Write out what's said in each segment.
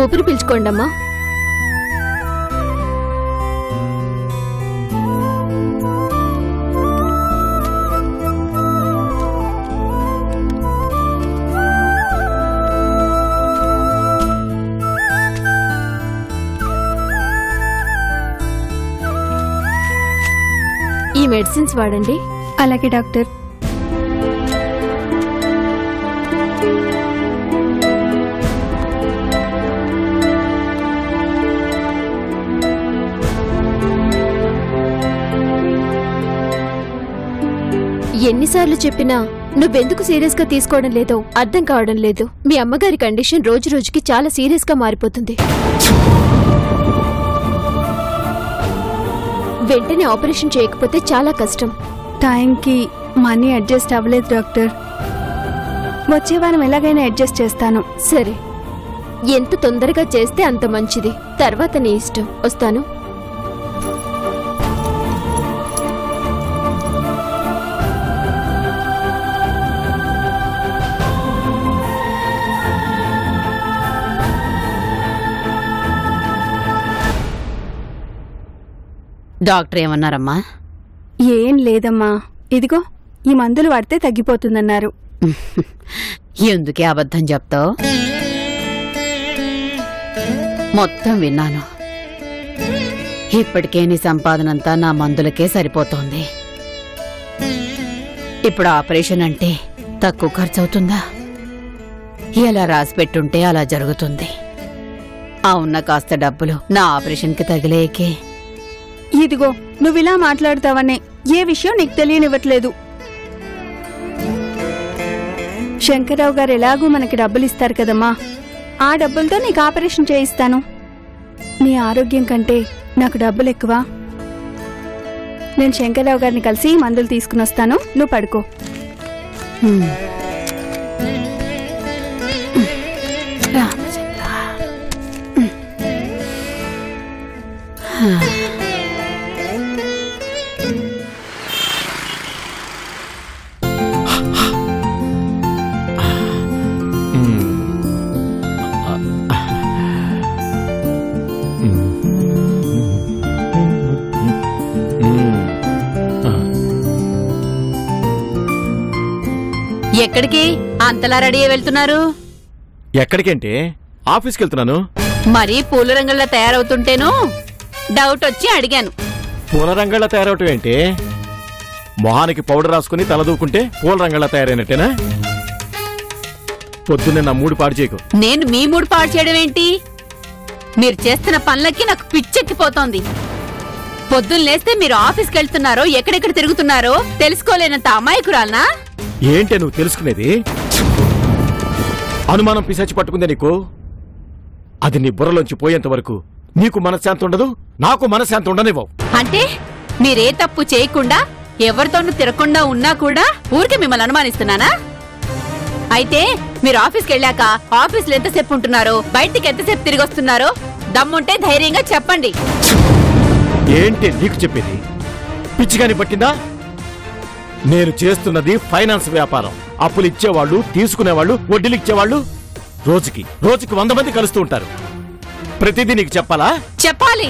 ఊపిరి పీల్చుకోండమ్మా. ఈ మెడిసిన్స్ వాడండి. అలాగే డాక్టర్. ఎన్నిసార్లు చెప్పినా నువ్వెందుకు సీరియస్ గా తీసుకోవడం లేదో అర్థం కావడం లేదు. మీ అమ్మగారి కండిషన్ రోజు రోజుకి చాలా సీరియస్ గా మారిపోతుంది. వెంటనే ఆపరేషన్ చేయకపోతే చాలా కష్టం. టైంకి మనీ అడ్జస్ట్ అవ్వలేదు డాక్టర్. వచ్చే వారం ఎలాగైనా అడ్జస్ట్ చేస్తాను. సరే, ఎంత తొందరగా చేస్తే అంత మంచిది. తర్వాత నీ ఇష్టం. వస్తాను. డాక్టర్ ఏమన్నారమ్మా? ఏం లేదమ్మా, ఇదిగో ఈ మందులు వాడితే తగ్గిపోతుందన్నారు. ఎందుకే అబద్ధం చెప్తావు? మొత్తం విన్నాను. ఇప్పటికే నీ సంపాదనంతా నా మందులకే సరిపోతోంది. ఇప్పుడు ఆపరేషన్ అంటే తక్కువ ఖర్చు అవుతుందా? ఎలా రాసి పెట్టుంటే అలా జరుగుతుంది. ఆ ఉన్న కాస్త డబ్బులు నా ఆపరేషన్కి తగిలేకే. ఇదిగో నువ్విలా మాట్లాడుతావనే ఏ విషయం నీకు తెలియనివ్వట్లేదు. శంకర్రావు గారు ఎలాగూ మనకి డబ్బులిస్తారు కదమ్మా, ఆ డబ్బులతో నీకు ఆపరేషన్ చేయిస్తాను. నీ ఆరోగ్యం కంటే నాకు డబ్బులు ఎక్కువ. నేను శంకర్రావు గారిని కలిసి మందులు తీసుకుని వస్తాను, నువ్వు పడుకో. ఎక్కడికి అంతలా రెడీ వెళ్తున్నారు? ఎక్కడికంటే ఆఫీస్కి వెళ్తున్నాను. మరి పూల రంగుల్లా తయారవుతుంటేను డౌట్ వచ్చి అడిగాను. పూల రంగుల్లా తయారవటం ఏంటి? మొహానికి పౌడర్ రాసుకుని తలదూకుంటే పూల రంగుల్లా తయారైనట్టేనా? పొద్దున్నే నా మూడు పాడు చేయకు. నేను మీ మూడు పాడు చేయడం ఏంటి? మీరు చేస్తున్న పనులకి నాకు పిచ్చెక్కిపోతోంది. పొద్దున్న లేస్తే మీరు ఆఫీస్కి వెళ్తున్నారో ఎక్కడెక్కడ తిరుగుతున్నారో తెలుసుకోలేనంత అమాయకురాలనా? ఏంటే నువ్వు తెలుసుకునేది? అనుమానం పిశాచి పట్టుకుందే నీకు. అది నీ బుర్రలోంచి పోయేంత వరకు నీకు మనశ్శాంతి ఉండదు, నాకు మనశ్శాంతి ఉండనివ్వవు. అంటే మీరే తప్పు చేయకుండా ఎవరితోనూ తిరగకుండా ఉన్నా కూడా ఊరికే మిమ్మల్ని అనుమానిస్తున్నానా? అయితే మీరు ఆఫీస్కి వెళ్ళాక ఆఫీసులో ఎంతసేపు ఉంటున్నారో, బయటికి ఎంతసేపు తిరిగి వస్తున్నారో దమ్ముంటే ధైర్యంగా చెప్పండి. ఏంటి నీకు చెప్పేది? పిచ్చిగాని పట్టిందా? నేను చేస్తున్నది ఫైనాన్స్ వ్యాపారం. అప్పులు ఇచ్చేవాళ్ళు, తీసుకునేవాళ్ళు, వడ్డీలు ఇచ్చేవాళ్ళు రోజుకి 100 మంది కలుస్తూ ఉంటారు. ప్రతిదీ నీకు చెప్పాలా? చెప్పాలి.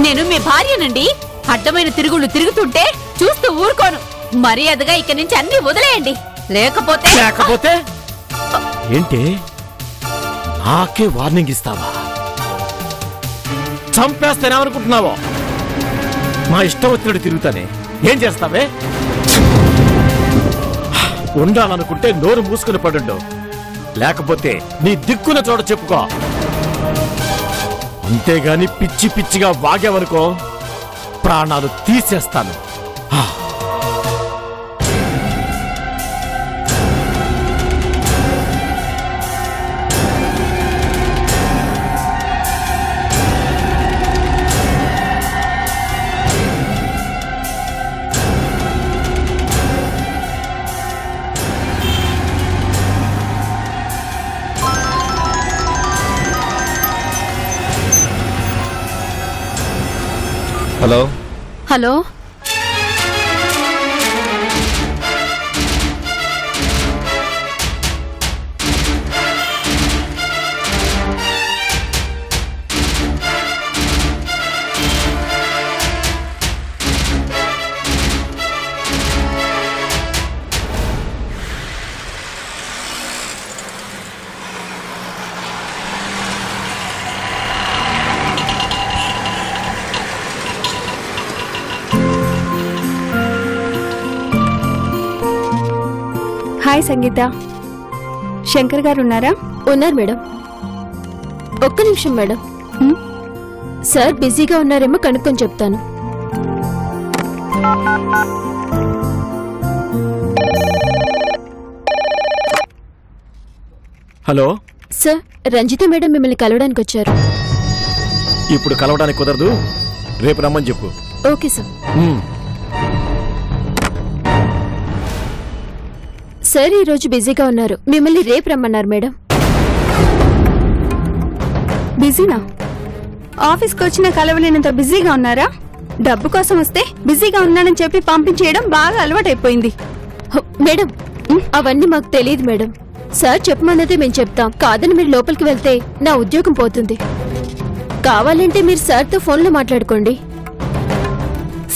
నేను మీ భార్యనండి. అడ్డమైన తిరుగుళ్ళు తిరుగుతుంటే చూస్తూ ఊరుకోను. మర్యాదగా ఇక్కడి నుంచి అన్ని వదిలేయండి. లేకపోతే ఏంటి నాకే వార్నింగ్ ఇస్తావా? చంపేస్తానేమనుకుంటున్నావో? మా ఇష్టం వచ్చినట్టు తిరుగుతానే. ఏం చేస్తావే? ఉండాలనుకుంటే నోరు మూసుకుని పడుండు, లేకపోతే నీ దిక్కున చోట చెప్పుకో. అంతేగాని పిచ్చి పిచ్చిగా వాగావనుకో ప్రాణాలు తీసేస్తాను. హలో హలో, హాయ్ సంగీత. శంకర్ గారు ఉన్నారా? ఉన్నారు మేడం. ఒక్క నిమిషం మేడం. ఉమ్, సార్ బిజీగా ఉన్నారేమో కనుక్కొని చెప్తాను. హలో. సార్, రంజిత మేడం మిమ్మల్ని కలవడానికి వచ్చారు. ఇప్పుడు కలవడానికి కుదరదు, రేపు రమ్మని చెప్పు. Okay sir. ఉమ్. సార్ ఈ రోజు బిజీగా ఉన్నారు, మిమ్మల్ని రేపు రమ్మన్నారు మేడం. బిజీనా? ఆఫీస్కి వచ్చిన కలవలేనంత బిజీగా ఉన్నారా? డబ్బు కోసం వస్తే బిజీగా ఉన్నానని చెప్పి పంపించేయడం బాగా అలవాటైపోయింది. మేడం, అవన్నీ మాకు తెలియదు మేడం. సార్ చెప్పమన్నదే మేము చెప్తాం. కాదని మీరు లోపలికి వెళ్తే నా ఉద్యోగం పోతుంది. కావాలంటే మీరు సార్తో ఫోన్లో మాట్లాడుకోండి.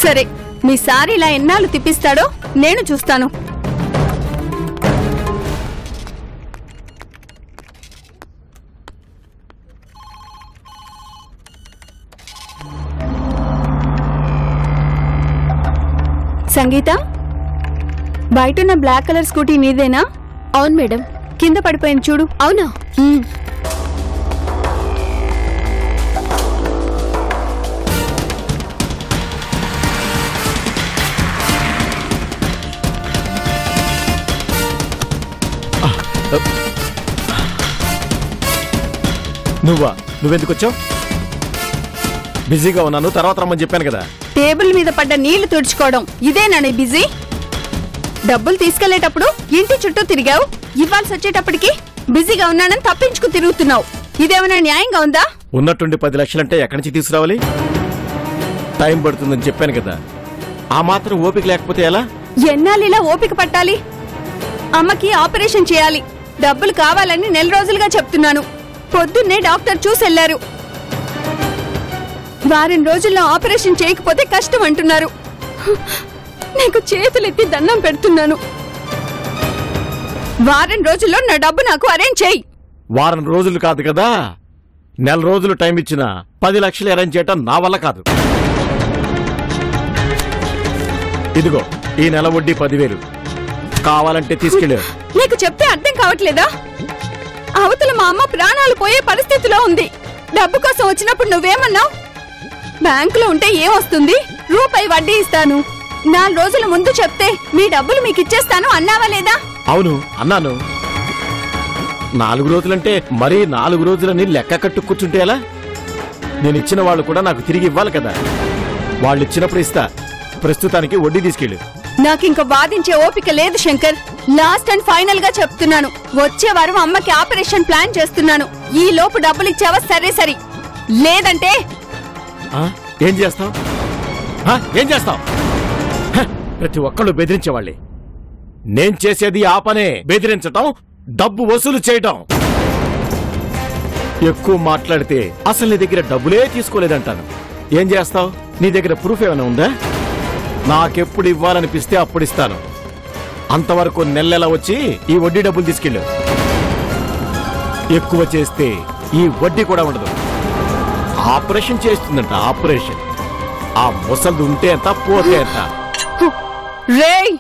సరే, మీ సార్ ఇలా ఎన్నాళ్ళు తిప్పిస్తాడో నేను చూస్తాను. సంగీత, బయటున్న బ్లాక్ కలర్ స్కూటీ నీదేనా? అవును మేడం. కింద పడిపోయింది చూడు. అవునా? నువ్వెందుకు వచ్చావు? బిజీగా ఉన్నాను, తర్వాత రమ్మని చెప్పాను కదా. టేబుల్ మీద పడ్డ నీళ్లు తుడుచుకోవడం ఇదేనా నీ బిజీ? డబ్బులు తీసుకెళ్లేటప్పుడు ఇంటి చుట్టూ తిరిగావు, ఇవ్వాల్సి వచ్చేటప్పటికి బిజీగా ఉన్నానని తప్పించుకు తిరుగుతున్నావు. ఇదేమైనా న్యాయంగా ఉందా? ఉన్నట్టుండి 10 లక్షలంటే ఎక్కడి నుంచి తీసుకురావాలి? టైం పడుతుందని చెప్పాను కదా. ఆ మాత్రం ఓపిక లేకపోతే ఎలా? ఎన్నాళ్ళు ఇలా ఓపిక పట్టాలి? అమ్మకి ఆపరేషన్ చేయాలి, డబ్బులు కావాలని నెల రోజులుగా చెప్తున్నాను. పొద్దున్నే డాక్టర్ చూసెళ్లారు. వారం రోజుల్లో ఆపరేషన్ చేయకపోతే కష్టం అంటున్నారు. నీకు చేతులెత్తి దండం పెడుతున్నాను. వారం రోజుల్లో నా డబ్బు నాకు అరేంజ్ చేయి. వారం రోజులు కాదు కదా, నెల రోజులు టైం ఇచ్చినా 10 లక్షలు అరేంజ్ చేయటం నా వల్ల కాదు. ఇదిగో ఈ నెల వడ్డీ 10,000. కావాలంటే తీసుకెళ్ళారు. నీకు చెప్తే అర్థం కావట్లేదా? అవతల మా అమ్మ ప్రాణాలు పోయే పరిస్థితిలో ఉంది. డబ్బు కోసం వచ్చినప్పుడు నువ్వేమన్నావు? బ్యాంకులో ఉంటే ఏమొస్తుంది, రూపాయి వడ్డీ ఇస్తాను, 4 రోజుల ముందు చెప్తే మీ డబ్బులు మీకు ఇచ్చేస్తాను అన్నావా లేదా? అవును అన్నాను. 4 రోజులంటే మరీ 4 రోజులని లెక్క కట్టు కూర్చుంటే ఎలా? నేను ఇచ్చిన వాళ్ళు కూడా నాకు తిరిగి ఇవ్వాలి కదా. వాళ్ళు ఇచ్చినప్పుడు ఇస్తా, ప్రస్తుతానికి వడ్డీ తీసుకెళ్ళు. నాకింక వాదించే ఓపిక లేదు శంకర్. లాస్ట్ అండ్ ఫైనల్ గా చెప్తున్నాను, వచ్చే వారం అమ్మకి ఆపరేషన్ ప్లాన్ చేస్తున్నాను. ఈ లోపు డబ్బులు ఇచ్చావా సరే సరి, లేదంటే ఏం చేస్తావు? ఏం చేస్తావు? ప్రతి ఒక్కళ్ళు బెదిరించేవాళ్ళే. నేను చేసేది ఆ పనే, బెదిరించటం, డబ్బు వసూలు చేయటం. ఎక్కువ మాట్లాడితే అసలు నీ దగ్గర డబ్బులే తీసుకోలేదంటాను. ఏం చేస్తావు? నీ దగ్గర ప్రూఫ్ ఏమైనా ఉందా? నాకెప్పుడు ఇవ్వాలనిపిస్తే అప్పుడు ఇస్తాను. అంతవరకు నెలలా వచ్చి ఈ వడ్డీ డబ్బులు తీసుకెళ్ళు. ఎక్కువ చేస్తే ఈ వడ్డీ కూడా ఉండదు. ఆపరేషన్ చేస్తుందంట, ఆపరేషన్. ఆ ముసలు ఉంటే ఎంత, పోతే ఎంత. రేయ్,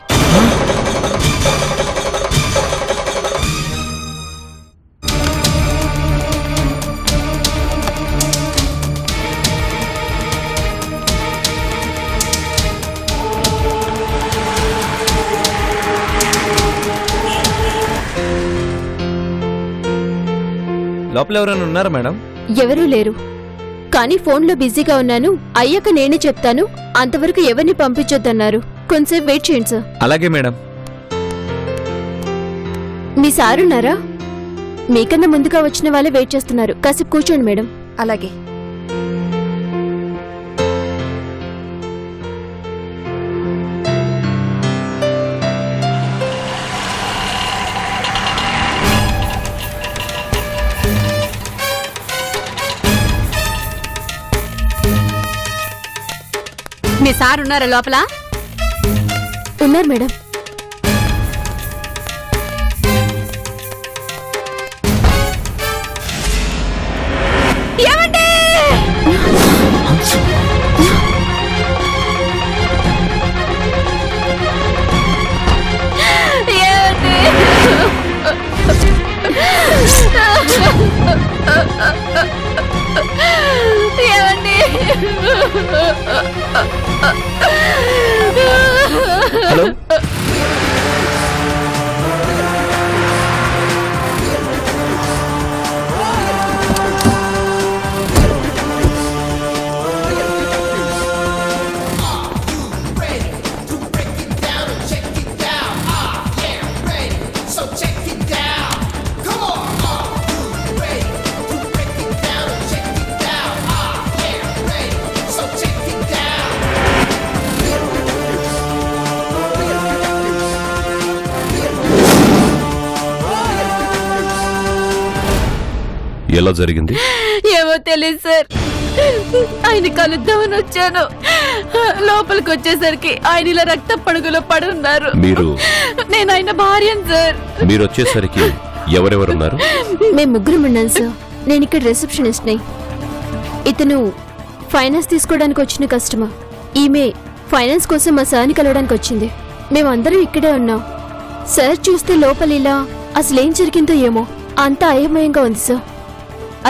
లోపల ఎవరైనా ఉన్నారా మేడం? ఎవరూ లేరు, కానీ ఫోన్లో బిజీగా ఉన్నాను. అయ్యాక నేనే చెప్తాను. అంతవరకు ఎవరిని పంపించొద్దన్నారు. కొంచెంసేపు వెయిట్ చేయండి సార్. అలాగే మేడం. మీ సారున్నారా? మీకన్నా ముందుగా వచ్చిన వాళ్ళే వెయిట్ చేస్తున్నారు. కాసేపు కూర్చోండి మేడం. అలాగే. మీ సార్ ఉన్నారా లోపల? ఉన్నారు మేడం. ఏమండి? ఏమండి? ఎలా జరిగింది? ఏమో తెలియదు సార్. ఆయన కలుద్దామని వచ్చాను. లోపలికి వచ్చేసరికి ఆయన ఇలా రక్త పడుగులో పడున్నారు. నేను ఆయన భార్యను సార్. మీరు వచ్చేసరికి ఎవరెవరున్నారు? మేము ముగ్గురం ఉన్నాం సార్. నేను ఇక్కడ రిసెప్షనిస్ట్ ని. ఇతను ఫైనాన్స్ తీసుకోవడానికి వచ్చిన కస్టమర్. ఈమె ఫైనాన్స్ కోసం మా సార్ని కలవడానికి వచ్చింది. మేమందరం ఇక్కడే ఉన్నాం. సార్ చూస్తే లోపల ఇలా అసలేం జరిగిందో ఏమో అంతా అయోమయంగా ఉంది సార్.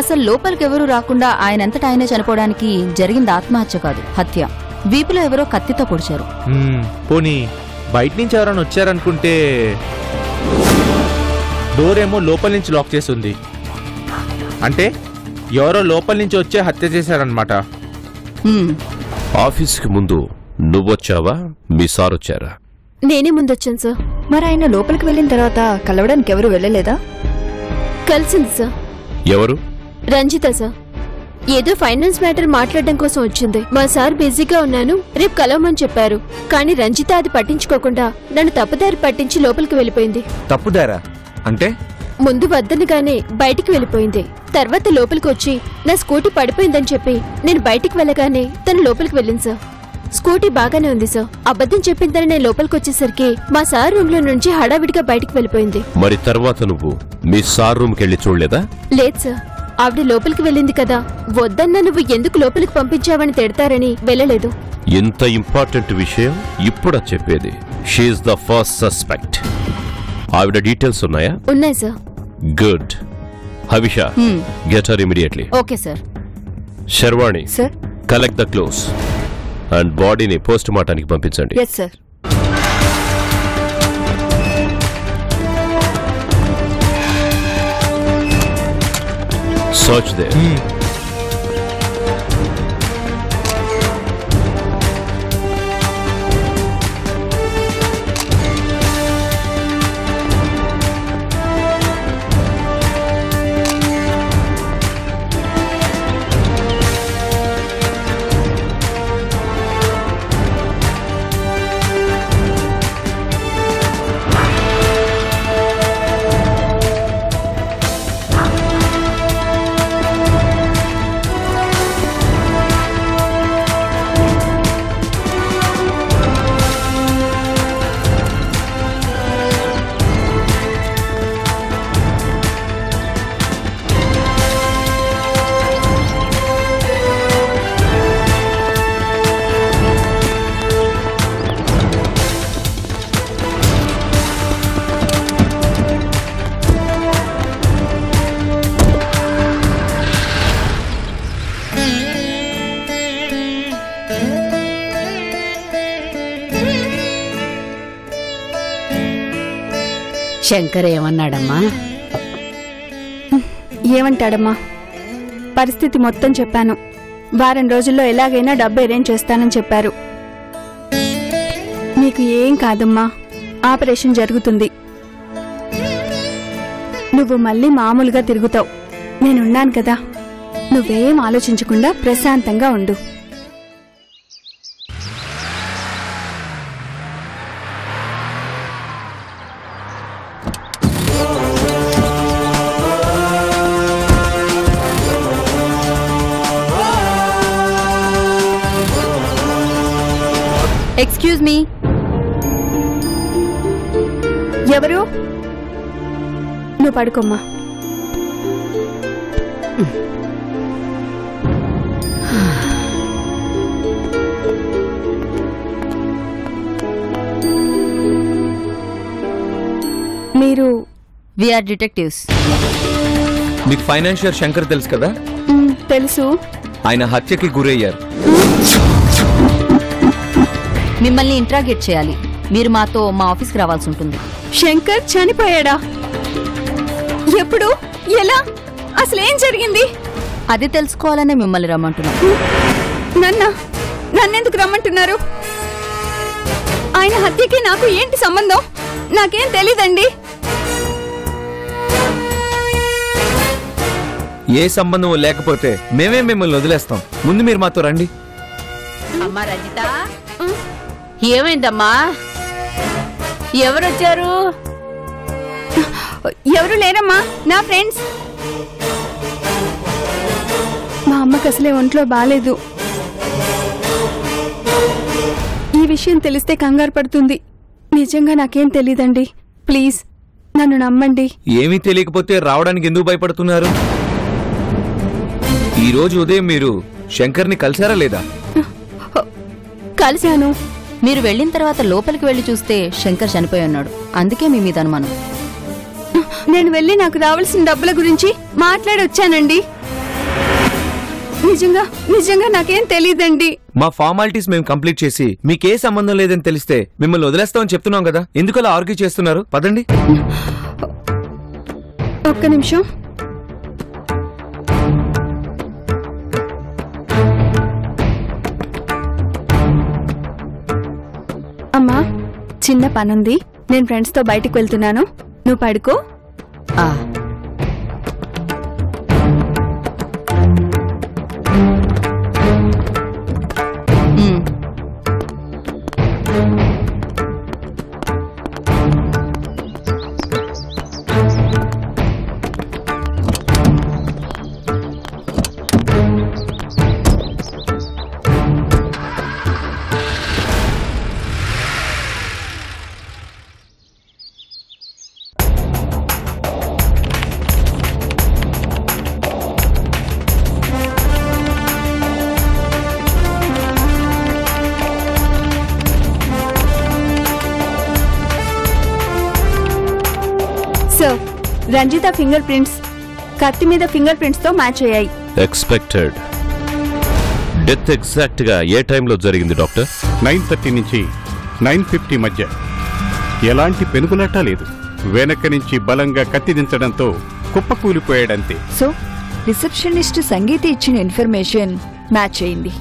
అసలు లోపలికి ఎవరూ రాకుండా ఆయనంతటా ఆయనే చనిపోవడానికి జరిగింది ఆత్మహత్య కాదు, హత్య. వీపులో ఎవరో కత్తితో పొడిచారు. పోనీ బయట నుంచి ఎవరైనా వచ్చారనుకుంటే డోర్ ఏమో లోపల నుంచి లాక్ చేసి ఉంది. అంటే ఎవరో లోపల నుంచి వచ్చే హత్య చేశారనమాట. ఆఫీస్కి ముందు నువ్వొచ్చావా, మీ సార్ వచ్చారా? నేనే ముందొచ్చాను సార్. మరి ఆయన లోపలికి వెళ్ళిన తర్వాత కలవడానికి ఎవరు వెళ్ళలేదా? కలిసింది సార్. ఎవరు? రంజిత సార్. ఏదో ఫైనాన్స్ మ్యాటర్ మాట్లాడడం కోసం వచ్చింది. మా సార్ బిజీగా ఉన్నాను, రేపు కలవమని చెప్పారు. కానీ రంజిత అది పట్టించుకోకుండా నన్ను తప్పుదారి పట్టించి లోపలికి వెళ్ళిపోయింది. తప్పుదారా అంటే? ముందు వద్దనగానే బయటికి వెళ్ళిపోయింది. తర్వాత లోపలికి వచ్చి నా స్కూటీ పడిపోయిందని చెప్పి నేను బయటికి వెళ్ళగానే తను లోపలికి వెళ్ళింది సార్. స్కూటీ బాగానే ఉంది సార్. అబద్ధం చెప్పిందని నేను లోపలికి వచ్చేసరికి మా సార్ రూమ్ లో నుంచి హడావిడిగా బయటికి వెళ్ళిపోయింది. మరి తర్వాత నువ్వు మీ సార్ రూమ్ కెళ్ళి చూడలేదా? లేదు సార్. ఆవిడ లోపలికి వెళ్ళింది కదా, వద్దన్నా నువ్వు ఎందుకు లోపలికి పంపించావని తిడతారని వెళ్ళలేదు. ఇంత ఇంపార్టెంట్ విషయం ఇప్పుడా చెప్పేది? She is the first suspect. ఆవిడ డీటెయిల్స్ ఉన్నాయా? ఉన్నాయి sir. Good. Havisha, get her immediately. Okay sir. Sharvani, sir. Collect the close and బాడీని పోస్ట్ మార్టానికి పంపించండి. Yes sir. Search there. Shankar ఏమన్నాడమ్మా? ఏమంటాడమ్మా, పరిస్థితి మొత్తం చెప్పాను. వారం రోజుల్లో ఎలాగైనా డబ్బు అరేంజ్ చేస్తానని చెప్పారు. నీకు ఏం కాదమ్మా, ఆపరేషన్ జరుగుతుంది. నువ్వు మళ్ళీ మామూలుగా తిరుగుతావు. నేనున్నాను కదా, నువ్వేం ఆలోచించకుండా ప్రశాంతంగా ఉండు. Excuse me. ఎవరు? నువ్వు పడుకోమ్మా. మీరు? We are detectives. మీకు ఫైనాన్షియర్ శంకర్ తెలుసు కదా? తెలుసు. ఆయన హత్యకి గురయ్యారు. మిమ్మల్ని ఇంట్రాగేట్ చేయాలి. మీరు మాతో మా ఆఫీస్కి రావాల్సి ఉంటుంది. శంకర్ చనిపోయాడా? ఎప్పుడు? ఎలా? అసలేం జరిగింది? అది తెలుసుకోవాలనే మిమ్మల్ని రమ్మంటున్నాం. నన్నెందుకు రమ్మంటున్నారు? ఆయన హత్యకి నాకు ఏంటి సంబంధం? నాకేం తెలీదండి. ఏ సంబంధం లేకపోతే మేమే మిమ్మల్ని వదిలేస్తాం. ముందు మీరు మాతో రండి. అమ్మా రజిత, ఏమైందమ్మా? ఎవరొచ్చారు? ఎవరు లేరమ్మా, నా ఫ్రెండ్స్. అమ్మకి అసలే ఒంట్లో బాలేదు. ఈ విషయం తెలిస్తే కంగారు పడుతుంది. నిజంగా నాకేం తెలీదండి. ప్లీజ్ నన్ను నమ్మండి. ఏమీ తెలియకపోతే రావడానికి ఎందుకు భయపడుతున్నారు? ఈ రోజు ఉదయం మీరు శంకర్ని కలిశారా లేదా? కలిశాను. మీరు వెళ్ళిన తర్వాత లోపలికి వెళ్లి చూస్తే శంకర్ చనిపోయి ఉన్నాడు. అందుకే మీ మీద అనుమానం. నేను వెళ్ళి నాకు రావాల్సిన డబ్బుల గురించి మాట్లాడి వచ్చానండి. నిజంగా నాకేం తెలీదండి. మా ఫార్మాలిటీస్ మేము కంప్లీట్ చేసి మీకే సంబంధం లేదని తెలిస్తే మిమ్మల్ని వదిలేస్తామని చెప్తున్నాం కదా, ఎందుకు అలా ఆర్గ్యూ చేస్తున్నారు? పదండి. ఒక్క నిమిషం. అమ్మా, చిన్న పనుంది, నేను ఫ్రెండ్స్తో బయటికి వెళ్తున్నాను, నువ్వు పడుకో. ఆ సార్, రంజిత ఫింగర్ ప్రింట్స్ కత్తి మీద ఫింగర్ ప్రింట్స్ తో మ్యాచ్ అయ్యాయి. ఎక్స్పెక్టెడ్. డెత్ ఎగ్జాక్ట్ గా ఏ టైంలో జరిగింది డాక్టర్? 9:30 నుంచి 9:50 మధ్య. ఎలాంటి పెనుగులాట లేదు. వెనక నుంచి బలంగా కత్తి దించడంతో కుప్పకూలిపోయాడంతే. సో రిసెప్షనిస్ట్ సంగీత ఇచ్చిన ఇన్ఫర్మేషన్ మ్యాచ్ అయింది.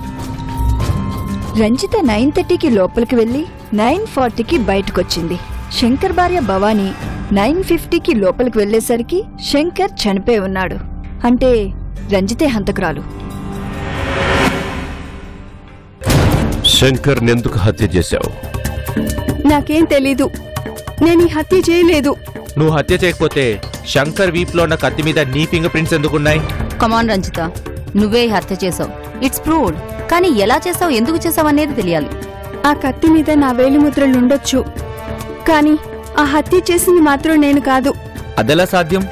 రంజిత 9:30కి లోపలికి వెళ్లి 9:40కి బయటకొచ్చింది. శంకర్ భార్య భవానీ 9:50కి లోపలికి వెళ్లేసరికి శంకర్ చనిపోయి ఉన్నాడు. అంటే రంజితే హంతకురాలు. శంకర్ ఎందుకు హత్య చేశావు? నాకేం తెలీదు. నేను ఈ హత్య చేయలేదు. నువ్వు హత్య చేయకపోతే శంకర్ వీప్లో ఉన్న కత్తి మీద నీ ఫింగర్ ప్రింట్స్ ఎందుకున్నాయి? కమాన్ రంజిత, నువ్వే ఈ హత్య చేసావు. It's proved. కానీ ఎలా చేసావు, ఎందుకు చేసావు అనేది తెలియాలి. ఆ కత్తి మీద నా వేలిముద్రలు ఉండొచ్చు, కానీ ఆ హత్య చేసింది మాత్రం నేను కాదు. అదెలా సాధ్యం?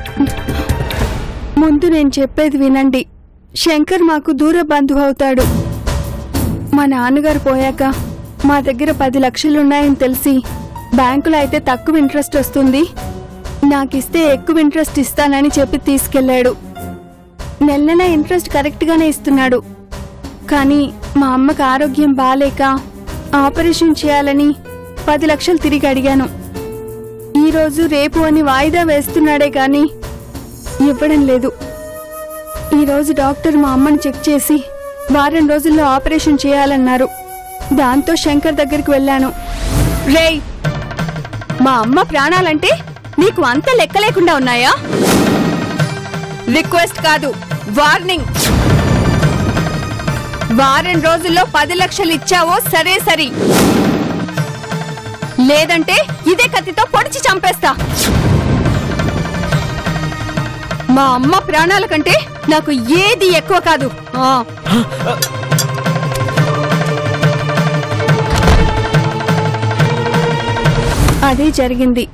ముందు నేను చెప్పేది వినండి. శంకర్ మాకు దూర బంధువు అవుతాడు. మా నాన్నగారు పోయాక మా దగ్గర 10 లక్షలున్నాయని తెలిసి బ్యాంకులో అయితే తక్కువ ఇంట్రెస్ట్ వస్తుంది, నాకిస్తే ఎక్కువ ఇంట్రెస్ట్ ఇస్తానని చెప్పి తీసుకెళ్లాడు. నెల ఇంట్రెస్ట్ కరెక్ట్గానే ఇస్తున్నాడు. కానీ మా అమ్మకి ఆరోగ్యం బాలేక ఆపరేషన్ చేయాలని 10 లక్షలు తిరిగి అడిగాను. ఈరోజు రేపు అని వాయిదా వేస్తున్నాడే కానీ ఇవ్వడం లేదు. ఈరోజు డాక్టర్ మా అమ్మని చెక్ చేసి వారం రోజుల్లో ఆపరేషన్ చేయాలన్నారు. దాంతో శంకర్ దగ్గరికి వెళ్ళాను. రేయ్, మా అమ్మ ప్రాణాలంటే నీకు అంత లెక్క లేకుండా ఉన్నాయా? రిక్వెస్ట్ కాదు, వార్నింగ్. వారం రోజుల్లో 10 లక్షలు ఇచ్చావో సరే సరి, లేదంటే ఇదే కత్తితో పొడిచి చంపేస్తా. మా అమ్మ ప్రాణాల కంటే నాకు ఏది ఎక్కువ కాదు. అదే జరిగింది.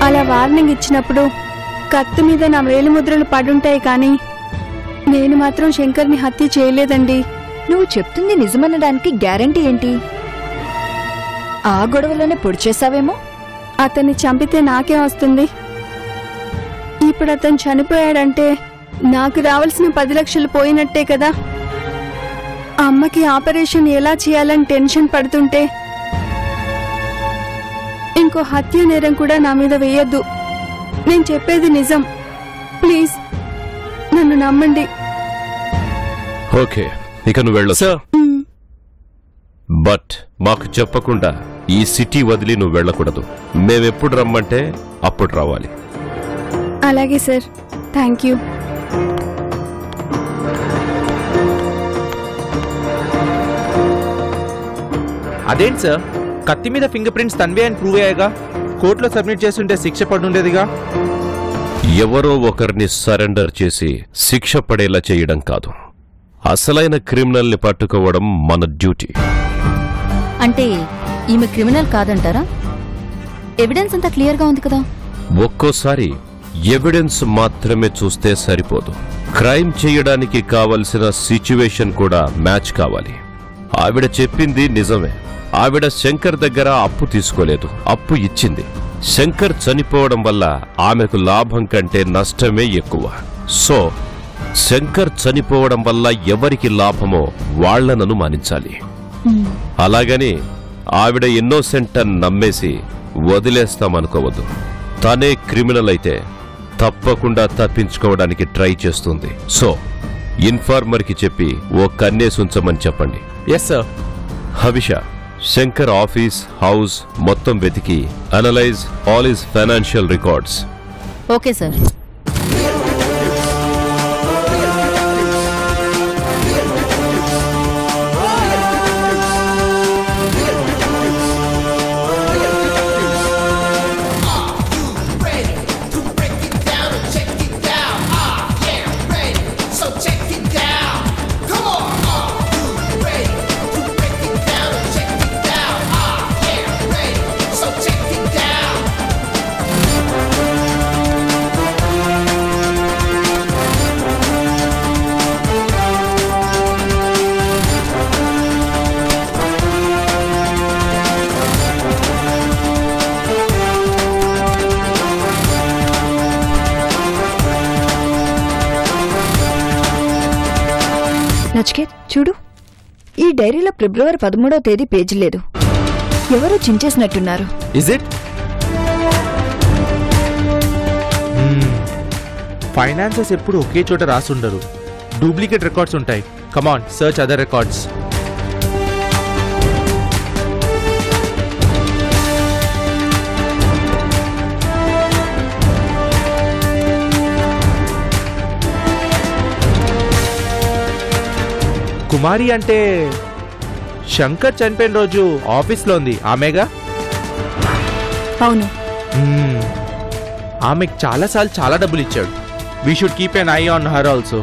అలా వార్నింగ్ ఇచ్చినప్పుడు కత్తి మీద నా వేలిముద్రలు పడుంటాయి, కానీ నేను మాత్రం శంకర్ని హత్య చేయలేదండి. నువ్వు చెప్తుంది నిజమనడానికి గ్యారంటీ ఏంటి? ఆ గొడవలోనే పొడి చేసావేమో. అతన్ని చంపితే నాకేం వస్తుంది? ఇప్పుడు అతను చనిపోయాడంటే నాకు రావాల్సిన 10 లక్షలు పోయినట్టే కదా. అమ్మకి ఆపరేషన్ ఎలా చేయాలని టెన్షన్ పడుతుంటే ఇంకో హత్య నేరం కూడా నా మీద వేయొద్దు. నేను చెప్పేది నిజం. ప్లీజ్ నన్ను నమ్మండి. ఓకే, ఇక నువ్వు వెళ్ళొచ్చు. బట్ మాకు చెప్పకుండా ఈ సిటీ వదిలి నువ్వు వెళ్ళకూడదు. మేమెప్పుడు రమ్మంటే అప్పుడు రావాలి. అలాగే సార్, థ్యాంక్ యూ. అదేంటి సార్, కత్తి మీద ఫింగర్ ప్రింట్స్ తన్వే అని ప్రూవ్ అయ్యాగా. కోర్టులో సబ్మిట్ చేస్తుంటే శిక్ష పడుండేదిగా. ఎవరో ఒకరిని సరెండర్ చేసి శిక్ష పడేలా చేయడం కాదు, అసలైన క్రిమినల్ని పట్టుకోవడం మన డ్యూటీ. అంటే ఈమె క్రిమినల్ కాదంటారా? ఎవిడెన్స్ అంతా క్లియర్గా ఉంది కదా. ఒక్కోసారి ఎవిడెన్స్ మాత్రమే చూస్తే సరిపోదు. క్రైమ్ చేయడానికి కావలసిన సిచ్యువేషన్ కూడా మ్యాచ్ కావాలి. ఆవిడ చెప్పింది నిజమే. ఆవిడ శంకర్ దగ్గర అప్పు తీసుకోలేదు, అప్పు ఇచ్చింది. శంకర్ చనిపోవడం వల్ల ఆమెకు లాభం కంటే నష్టమే ఎక్కువ. సో శంకర్ చనిపోవడం వల్ల ఎవరికి లాభమో వాళ్లను అనుమానించాలి. అలాగని ఆవిడ ఇన్నోసెంట్ అని నమ్మేసి వదిలేస్తామనుకోవద్దు. తనే క్రిమినల్ అయితే తప్పకుండా తప్పించుకోవడానికి ట్రై చేస్తుంది. సో ఇన్ఫార్మర్కి చెప్పి ఓ కన్నేసుంచమని చెప్పండి. Yes sir. Havisha, Shankar office, house మొత్తం వెతికి analyse all his financial records. Okay sir. Nachiket చూడు, ఈ డైరీలో ఫిబ్రవరి 13వ తేదీ పేజీ లేదు. ఎవరో చించేసినట్టున్నారు. Is it? ఫైనాన్సెస్ ఎప్పుడు ఒకే చోట రాసుండరు. డూప్లికేట్ రికార్డ్స్ ఉంటాయి. కమాన్, సర్చ్ అదర్ రికార్డ్స్. కుమారి అంటే శంకర్ చనిపోయిన రోజు ఆఫీస్లో ఉంది ఆమెగా? అవును. ఆమెకు చాలాసార్లు చాలా డబ్బులు ఇచ్చాడు. We should keep an eye on her also.